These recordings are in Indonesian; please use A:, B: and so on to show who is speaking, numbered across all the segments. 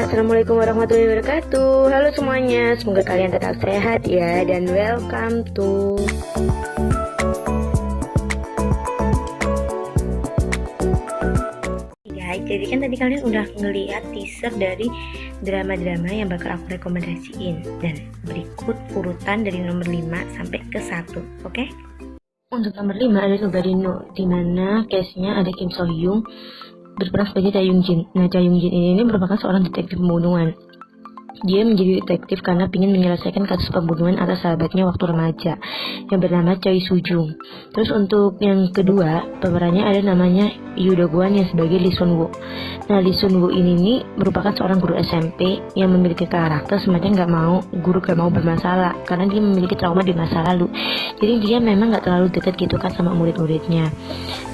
A: Assalamualaikum warahmatullahi wabarakatuh. Halo semuanya, semoga kalian tetap sehat ya. Dan welcome to guys. Jadi kan tadi kalian udah ngeliat teaser dari drama-drama yang bakal aku rekomendasiin. Dan berikut urutan dari nomor 5 sampai ke 1. Oke? Untuk nomor 5 ada Nobody Know, dimana case-nya ada Kim So Hyun berperan sebagai Cha Young Jin. Nah, Cha Young Jin ini merupakan seorang detektif pembunuhan. Dia menjadi detektif karena ingin menyelesaikan kasus pembunuhan atas sahabatnya waktu remaja yang bernama Choi Soo Jung. Terus untuk yang kedua, pemerannya ada namanya Yoo Do Kwon yang sebagai Lee Sun Woo. Nah, Lee Sun Woo ini nih merupakan seorang guru SMP yang memiliki karakter semacam guru gak mau bermasalah karena dia memiliki trauma di masa lalu. Jadi dia memang gak terlalu dekat gitu kan sama murid-muridnya.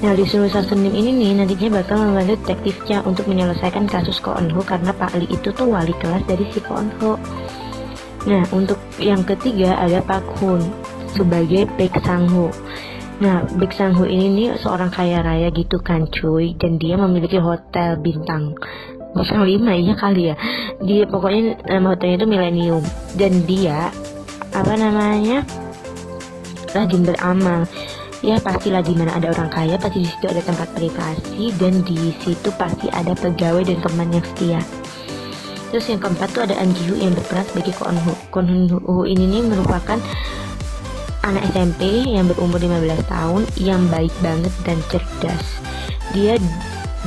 A: Nah, Lee Sun Woo Sasenim ini nih nantinya bakal membantu detektifnya untuk menyelesaikan kasus Ko Eun Ho karena Pak Lee itu tuh wali kelas dari si Ko Eun Ho. Nah, untuk yang ketiga ada Park Hoon sebagai Baek Sang Ho. Nah, Baek Sang Ho ini nih seorang kaya raya gitu kan cuy, dan dia memiliki hotel bintang 5 iya kali ya. Dia pokoknya nama hotelnya itu Millennium, dan dia rajin beramal. Ya pastilah di mana ada orang kaya pasti di situ ada tempat privasi, dan di situ pasti ada pegawai dan teman yang setia. Terus yang keempat tuh ada An Ji Woo yang berperan sebagai Ko Eun Ho. Ko Eun Ho ini nih merupakan anak SMP yang berumur 15 tahun yang baik banget dan cerdas. Dia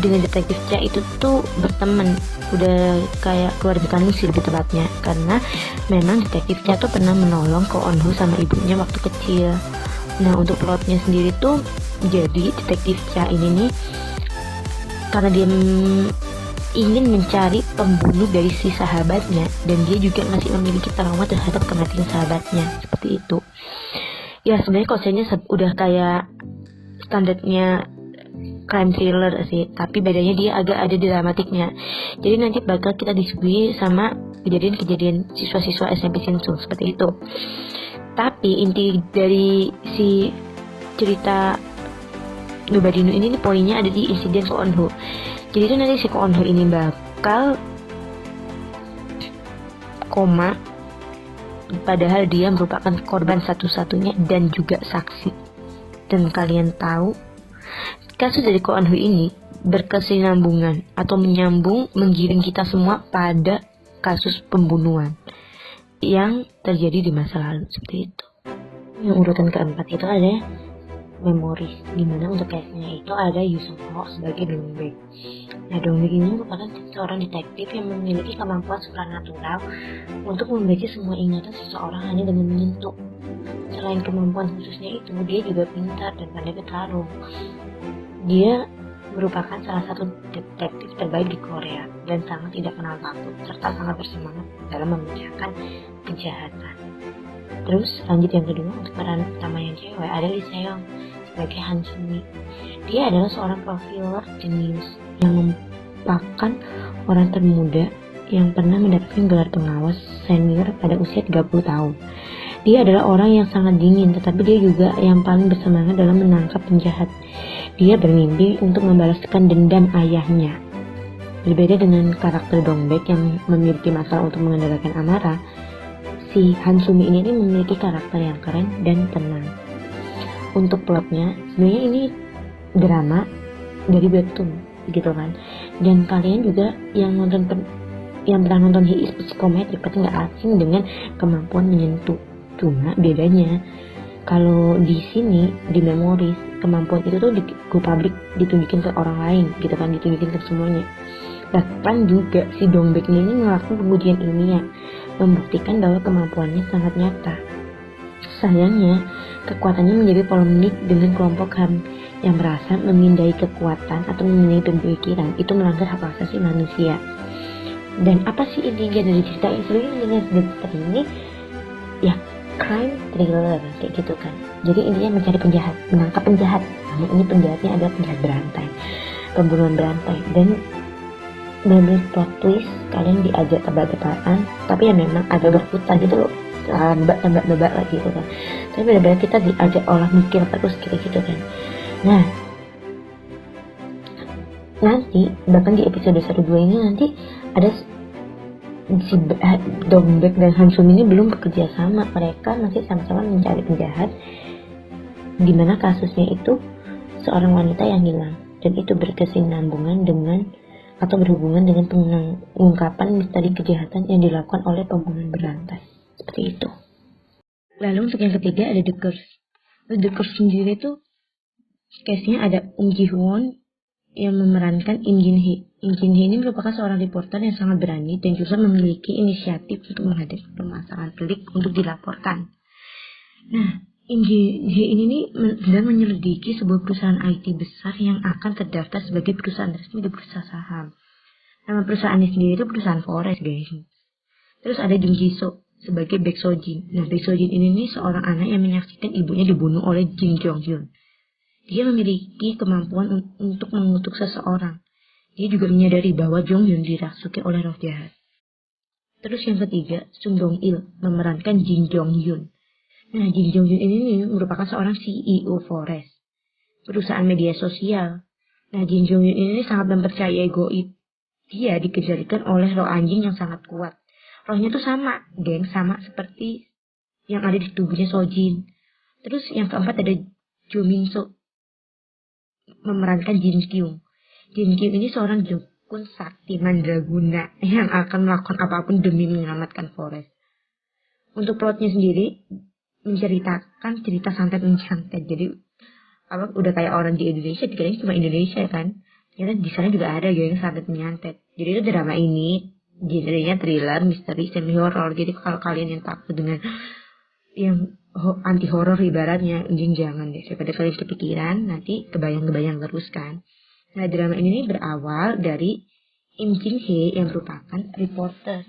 A: dengan detektifnya itu tuh berteman, udah kayak keluarga kandung sih lebih tepatnya, karena memang detektifnya tuh pernah menolong Ko Eun Ho sama ibunya waktu kecil. Nah, untuk plotnya sendiri tuh jadi detektif Cha ini nih karena dia ingin mencari pembunuh dari si sahabatnya, dan dia juga masih memiliki trauma terhadap kematian sahabatnya, seperti itu. Ya sebenarnya konsepnya udah kayak standarnya crime thriller sih, tapi bedanya dia agak ada dramatiknya. Jadi nanti bakal kita disuguhi sama kejadian-kejadian siswa-siswa SMP Sinsung seperti itu. Tapi inti dari si cerita Nobody Know ini poinnya ada di insiden Ko Eun Ho. Jadi itu nanti si Ko Eun Ho ini bakal koma, padahal dia merupakan korban satu-satunya dan juga saksi. Dan kalian tahu, kasus dari Ko Eun Ho ini berkesinambungan atau menggiring kita semua pada kasus pembunuhan yang terjadi di masa lalu, seperti itu. Yang urutan keempat itu ada Memories, dimana untuk case-nya itu ada Yoo Sung Ho sebagai Dong Baek. Nah, Dong Baek ini merupakan seorang detektif yang memiliki kemampuan supranatural untuk membaca semua ingatan seseorang hanya dengan menyentuh. Selain kemampuan khususnya itu, dia juga pintar dan pandai bertarung. Dia merupakan salah satu detektif terbaik di Korea dan sangat tidak kenal takut serta sangat bersemangat dalam memecahkan kejahatan. Terus lanjut yang kedua, untuk peran utama yang cewek ada Lee Seong sebagai Han Sumi. Dia adalah seorang profiler jenius yang merupakan orang termuda yang pernah mendapatkan gelar pengawas senior pada usia 30 tahun. Dia adalah orang yang sangat dingin, tetapi dia juga yang paling bersemangat dalam menangkap penjahat. Dia bermimpi untuk membalaskan dendam ayahnya. Berbeda dengan karakter Dong Baek yang memiliki masalah untuk mengendalikan amarah, si Han Sumi ini memiliki karakter yang keren dan tenang. Untuk plotnya, sebenarnya ini drama dari webtoon, gitu kan. Dan kalian juga yang pernah nonton He is Psychometric pasti nggak asing dengan kemampuan menyentuh. Cuma bedanya, kalau di sini di Memories, kemampuan itu tuh go public, ditunjukin ke orang lain, gitu kan, ditunjukin ke semuanya. Bahkan juga si Dong Baek ini melakukan pengujian ilmiah, membuktikan bahwa kemampuannya sangat nyata. Sayangnya, kekuatannya menjadi polemik dengan kelompok HAM yang merasa memindai kekuatan atau memindai pemikiran itu melanggar hak asasi manusia. Dan apa sih intinya dari cerita ini? Sebenarnya cerita ini ya crime thriller kayak gitu kan. Jadi intinya mencari penjahat, menangkap penjahat. Nah, ini penjahatnya adalah penjahat berantai, pembunuhan berantai, dan benar-benar plot twist, kalian diajak tebak-tebakan, tapi ya memang agak berputar gitu loh, nebak lah gitu kan. Tapi benar-benar kita diajak olah mikir terus gitu kan. Nah, nanti bahkan di episode 1-2 ini nanti ada si Dong-baek dan Han Sum ini belum bekerja sama. Mereka masih sama-sama mencari penjahat, di mana kasusnya itu seorang wanita yang hilang, dan itu berkesinambungan dengan atau berhubungan dengan pengungkapan misteri kejahatan yang dilakukan oleh pembunuhan berantai. Seperti itu. Lalu untuk yang ketiga ada The Curse. The Curse sendiri itu case-nya ada Ji Hwon yang memerankan Im Jin Hee. Im Jin Hee ini merupakan seorang reporter yang sangat berani dan juga memiliki inisiatif untuk menghadapi permasalahan pelik untuk dilaporkan. Nah, Im Jin Hee ini sedang menyelidiki sebuah perusahaan IT besar yang akan terdaftar sebagai perusahaan resmi di bursa saham. Nama perusahaannya sendiri itu perusahaan Forest, guys. Terus ada Jung Ji Soo sebagai Baek So Jin. Nah, Baek So Jin ini seorang anak yang menyaksikan ibunya dibunuh oleh Jin Jong Hyun. Dia memiliki kemampuan untuk mengutuk seseorang. Dia juga menyadari bahwa Jong Hyun dirasuki oleh roh jahat. Terus yang ketiga, Sung Dong Il memerankan Jin Jong Hyun. Nah, Jin Jong Hyun ini merupakan seorang CEO Forest, perusahaan media sosial. Nah, Jin Jong Hyun ini sangat mempercayai goib. Dia dikejarikan oleh roh anjing yang sangat kuat. Rohnya tuh sama, geng, sama seperti yang ada di tubuhnya Sojin. Terus yang keempat ada Jo Min So memerankan Jin Kyung. Jin Kyung ini seorang dukun sakti mandraguna yang akan melakukan apapun demi menyelamatkan Forest. Untuk plotnya sendiri menceritakan cerita santet-mensantet. Jadi udah kayak orang di Indonesia, dikirain cuma Indonesia kan. Ternyata di sana juga ada yang santet menyantet. Jadi itu drama ini genrenya thriller, misteri, semi horror. Jadi kalau kalian yang takut dengan yang anti horror ibaratnya, jangan deh. Daripada kalian kepikiran, nanti kebayang-kebayang terus kan. Nah, drama ini berawal dari Im Jin Hee yang merupakan reporter.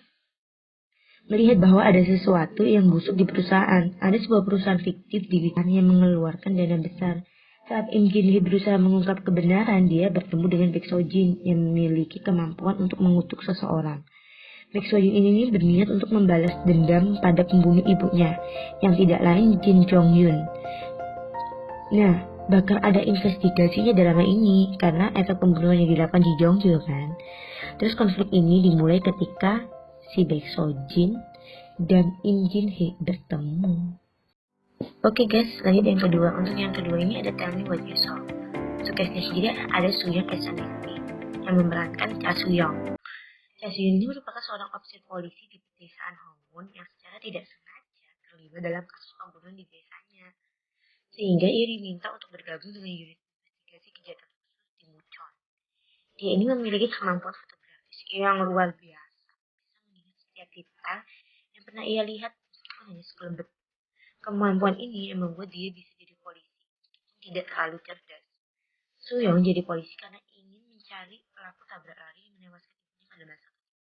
A: Melihat bahwa ada sesuatu yang busuk di perusahaan. Ada sebuah perusahaan fiktif di Witan yang mengeluarkan dana besar. Saat Im Jin Hee berusaha mengungkap kebenaran, dia bertemu dengan Baek So Jin yang memiliki kemampuan untuk mengutuk seseorang. Baek So Jin ini berniat untuk membalas dendam pada pembunuh ibunya, yang tidak lain Jin Jong Hyun. Nah, bakal ada investigasinya drama ini, karena efek pembunuhan yang dilakukan Ji Jong Hyun kan. Terus konflik ini dimulai ketika si Baek So Jin dan Im Jin Hee bertemu. Oke guys, lanjut yang kedua. Untuk yang kedua ini ada Tell Me What You Saw. Sukesnya sendiri ada Soo-young SNSD yang memerankan Cha Soo-young. Cha Soo-young ini merupakan seorang officer polisi di pedesaan Hongwon yang secara tidak sengaja terlibat dalam kasus pembunuhan di desanya. Sehingga ia diminta untuk bergabung dengan unit investigasi kejahatan khusus di Mucheon. Dia ini memiliki kemampuan fotografis yang luar biasa. Bisa mengingat setiap detail yang pernah ia lihat meskipun hanya sekelebet. Kemampuan ini yang membuat dia bisa jadi polisi, tidak terlalu cerdas. Soo-young jadi polisi karena ingin mencari pelaku tabrak lari yang menewaskan ibunya pada masa kecil.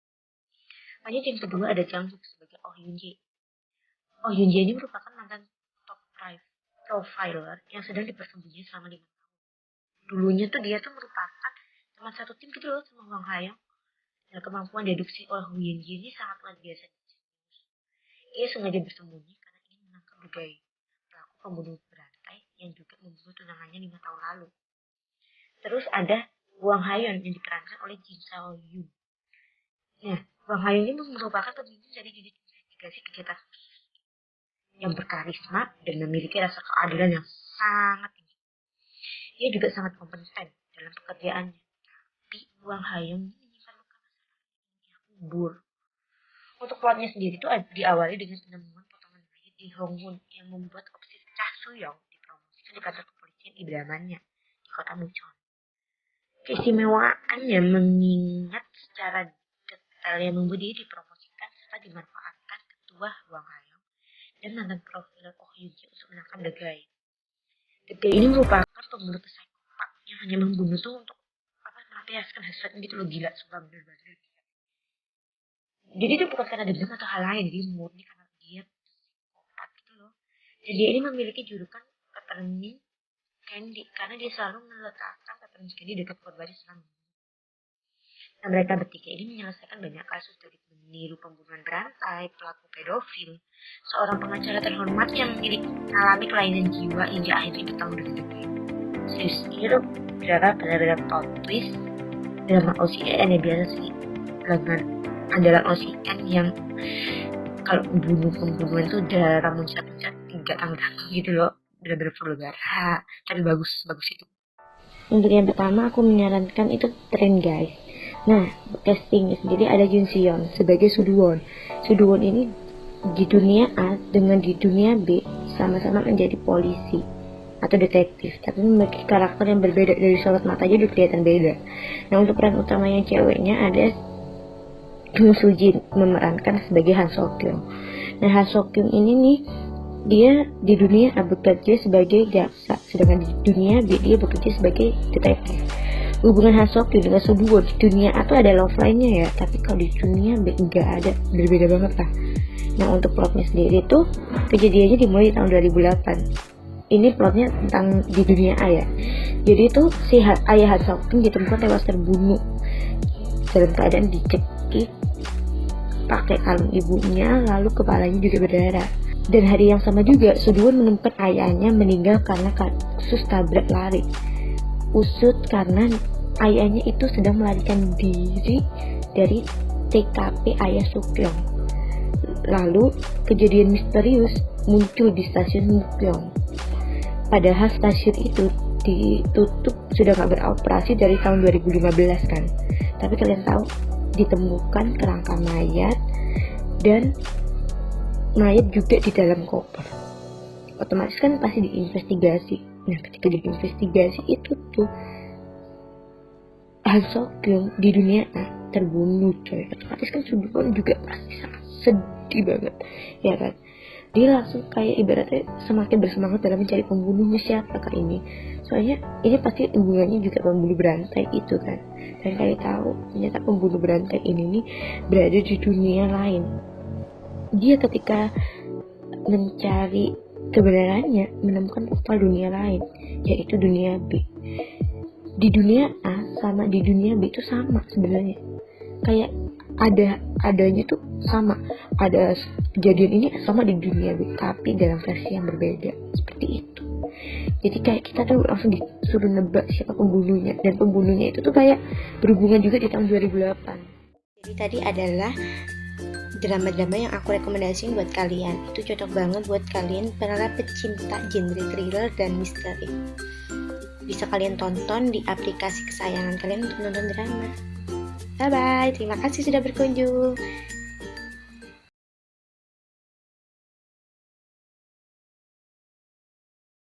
A: Lanjut yang kedua ada Jang Suk sebagai Oh Yoon Jae. Oh Yoon Jae ini merupakan mantan top profiler yang sedang dipersembunyikan selama 5 tahun. Dulunya tuh dia tuh merupakan teman satu tim gitu loh sama Hwang Ha-young. Dan kemampuan deduksi Oh Yoon Jae ini sangat luar biasa. Ia sengaja bersembunyi karena ingin menangkap berbagai pelaku pembunuh berantai yang juga membunuh tunangannya 5 tahun lalu. Terus ada Hwang Ha-young yang diperankan oleh Jin Seo-yoon. Nah, Hwang Ha-young ini merupakan pemimpin dari unit investigasi kejahatan khusus yang berkarisma dan memiliki rasa keadilan yang sangat tinggi. Ia juga sangat kompeten dalam pekerjaannya. Tapi Hwang Ha-young ini menyimpan luka masalah yang kubur. Untuk plotnya sendiri itu diawali dengan penemuan potongan mayat di Hongwon yang membuat opsi Cha Soo-young dipromosikan di kantor kepolisian idamannya di kota Mucheon. Keistimewaannya mengingat secara detail yang membuat dia dipromosikan serta dimanfaatkan ketua Hwang Ha-young dan mantan profiler Oh Yoon Jae untuk menangkap The Guy. The Guy ini merupakan pembunuh psikopat yang hanya membunuh tuh untuk melampiaskan hasratnya gitu loh, gila, sumpah bener-bener gila. Jadi itu bukan karena dendam atau hal lain, jadi murni karena dia psikopat gitu loh. Dan dia ini memiliki julukan peppermint candy karena dia selalu meletakkan peppermint candy dekat korbannya selama. Nah, mereka bertiga ini menyelesaikan banyak kasus dari meniru pembunuhan berantai, pelaku pedofil, seorang pengacara terhormat yang mengalami kelainan jiwa hingga akhirnya bertemu dengan The Guy. Serius, ini tuh beneran plot twist drama OCN yang biasa sih dengan adalah OCN yang kalau pembunuhan itu udah muncrat-muncrat 3 tanggal gitu loh, bener-bener vulgar. Tapi bagus itu. Untuk yang pertama aku menyarankan itu Tren guys. Nah, castingnya sendiri ada Jun Seon sebagai Suduwon. Suduwon ini di dunia A dengan di dunia B sama-sama menjadi polisi atau detektif, tapi memiliki karakter yang berbeda. Dari sorot mata aja udah kelihatan beda. Nah, untuk peran utama yang ceweknya ada Kim Soo-jin memerankan sebagai Han So-kyung. Nah, Han So-kyung ini nih, dia di dunia A bekerja sebagai jaksa, sedangkan di dunia B dia bekerja sebagai detektif. Hubungan Han So-kyung dengan Suduwon di dunia A tuh ada love line-nya ya, tapi kalau di dunia B enggak ada, berbeda banget lah. Nah, untuk plotnya sendiri tuh kejadiannya dimulai di tahun 2008. Ini plotnya tentang di dunia A ya. Jadi tuh si ayah Han So-kyung ditemukan tewas terbunuh dalam keadaan dicekik pakai kalung ibunya, lalu kepalanya juga berdarah. Dan hari yang sama juga Suduwon menemukan ayahnya meninggal karena kasus tabrak lari. Usut karena ayahnya itu sedang melarikan diri dari TKP ayah Sukyeong. Lalu kejadian misterius muncul di stasiun Mukyeong. Padahal stasiun itu ditutup, sudah gak beroperasi dari tahun 2015 kan. Tapi kalian tahu, ditemukan kerangka mayat dan mayat juga di dalam koper. Otomatis kan pasti diinvestigasi. Nah, ketika diinvestigasi itu tuh Han So-kyung di dunia A terbunuh coy. Otomatis kan Suduwon juga pasti sangat sedih banget, ya kan? Dia langsung kayak ibaratnya semakin bersemangat dalam mencari pembunuhnya siapakah ini. Soalnya ini pasti hubungannya juga pembunuh berantai itu kan. Dan kalian tahu ternyata pembunuh berantai ini nih berada di dunia lain. Dia ketika mencari kebenarannya menemukan portal dunia lain, yaitu dunia B. Di dunia A sama di dunia B itu sama sebenarnya. Kayak adanya tuh sama, ada kejadian ini sama di dunia B tapi dalam versi yang berbeda, seperti itu. Jadi kayak kita tuh langsung disuruh nebak siapa pembunuhnya, dan pembunuhnya itu tuh kayak berhubungan juga di tahun 2008. Jadi tadi adalah drama-drama yang aku rekomendasiin buat kalian. Itu cocok banget buat kalian para pecinta genre thriller dan misteri. Bisa kalian tonton di aplikasi kesayangan kalian untuk nonton drama. Bye bye, terima kasih sudah berkunjung.